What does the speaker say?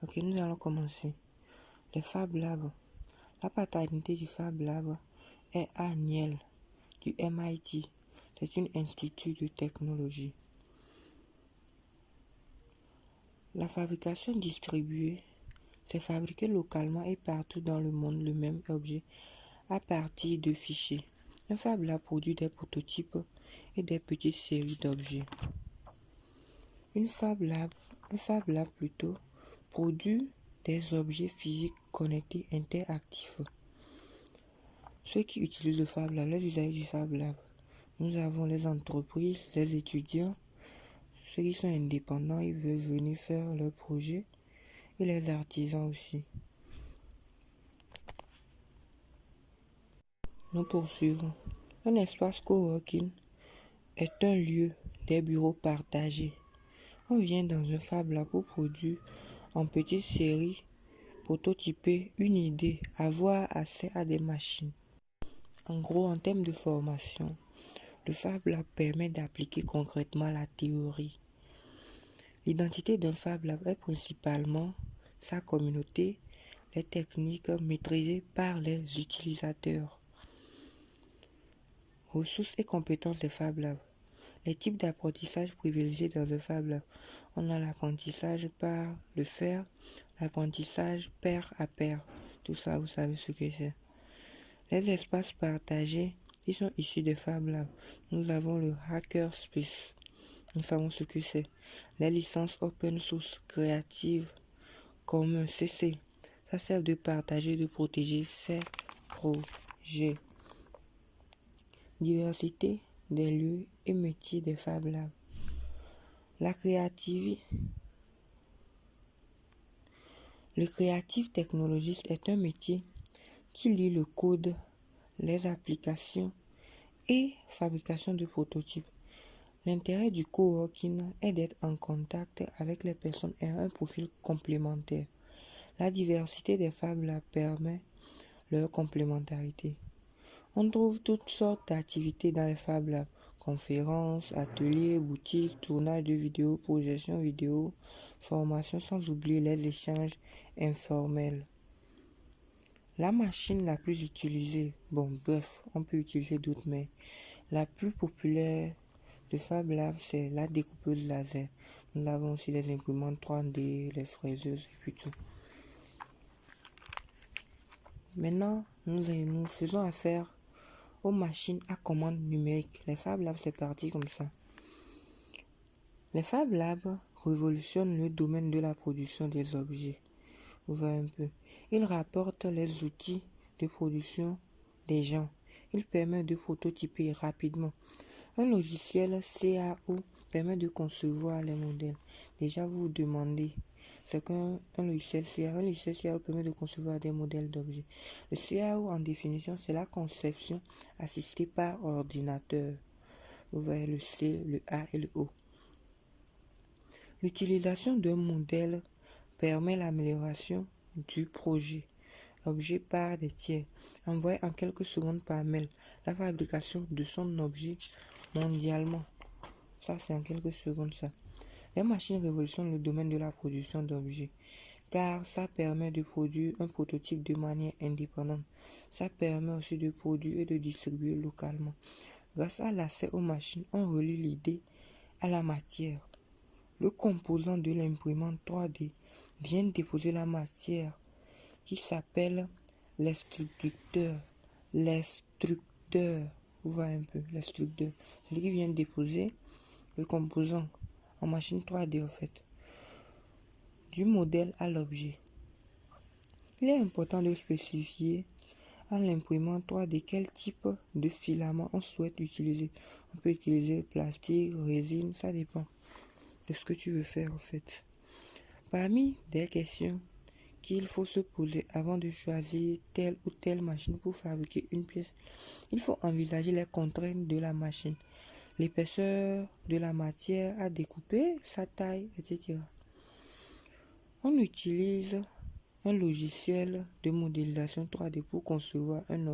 Ok, nous allons commencer. Les Fab Labs. La paternité du Fab Lab est à Yale, du MIT. C'est un institut de technologie. La fabrication distribuée, c'est fabriquer localement et partout dans le monde le même objet à partir de fichiers. Un Fab Lab produit des prototypes et des petites séries d'objets. Un Fab Lab plutôt, produit des objets physiques connectés interactifs. Ceux qui utilisent le Fab Lab, les usagers du Fab Lab, nous avons les entreprises, les étudiants, ceux qui sont indépendants, ils veulent venir faire leur projet, et les artisans aussi. Nous poursuivons. Un espace coworking est un lieu des bureaux partagés. On vient dans un Fab Lab pour produire en petite série, prototyper une idée, avoir accès à des machines. En gros, en termes de formation, le Fab Lab permet d'appliquer concrètement la théorie. L'identité d'un Fab Lab est principalement sa communauté, les techniques maîtrisées par les utilisateurs. Ressources et compétences des Fab Labs. Les types d'apprentissage privilégiés dans un Fab Lab. On a l'apprentissage par le faire, l'apprentissage pair à pair. Tout ça, vous savez ce que c'est. Les espaces partagés qui sont issus des Fab Labs. Nous avons le Hackerspace. Nous savons ce que c'est. Les licences open source créatives comme CC. Ça sert de partager et de protéger ces projets. Diversité des lieux et métiers des Fab Labs. La créativité. Le créatif technologiste est un métier qui lie le code, les applications et fabrication de prototypes. L'intérêt du coworking est d'être en contact avec les personnes ayant un profil complémentaire. La diversité des Fab Labs permet leur complémentarité. On trouve toutes sortes d'activités dans les Fab Labs. Conférences, ateliers, boutiques, tournage de vidéos, projection vidéo, formation, sans oublier les échanges informels. La machine la plus utilisée, on peut utiliser d'autres, mais la plus populaire de Fab Lab, c'est la découpeuse laser. Nous avons aussi les imprimantes 3D, les fraiseuses et puis tout. Maintenant, nous faisons affaire aux machines à commande numérique. Les Fab Labs, c'est parti comme ça. Les Fab Labs révolutionnent le domaine de la production des objets. Vous voyez un peu. Ils rapportent les outils de production des gens. Ils permettent de prototyper rapidement. Un logiciel CAO permet de concevoir les modèles. Déjà, vous vous demandez, c'est qu'un logiciel CAO. Un logiciel CAO permet de concevoir des modèles d'objets. Le CAO, en définition, c'est la conception assistée par ordinateur. Vous voyez le C, le A et le O. L'utilisation d'un modèle permet l'amélioration du projet objet par des tiers, envoyé en quelques secondes par mail, la fabrication de son objet mondialement. Ça, c'est en quelques secondes, ça. Les machines révolutionnent le domaine de la production d'objets, car ça permet de produire un prototype de manière indépendante. Ça permet aussi de produire et de distribuer localement. Grâce à l'accès aux machines, on relie l'idée à la matière. Le composant de l'imprimante 3D vient déposer la matière qui s'appelle l'instructeur. Vous voyez un peu, l'instructeur. Celui qui vient déposer le composant en machine 3D en fait, du modèle à l'objet. Il est important de spécifier à l'imprimante 3D quel type de filament on souhaite utiliser. On peut utiliser plastique, résine, ça dépend de ce que tu veux faire en fait. Parmi des questions qu'il faut se poser avant de choisir telle ou telle machine pour fabriquer une pièce, il faut envisager les contraintes de la machine, l'épaisseur de la matière à découper, sa taille, etc. On utilise un logiciel de modélisation 3D pour concevoir un objet.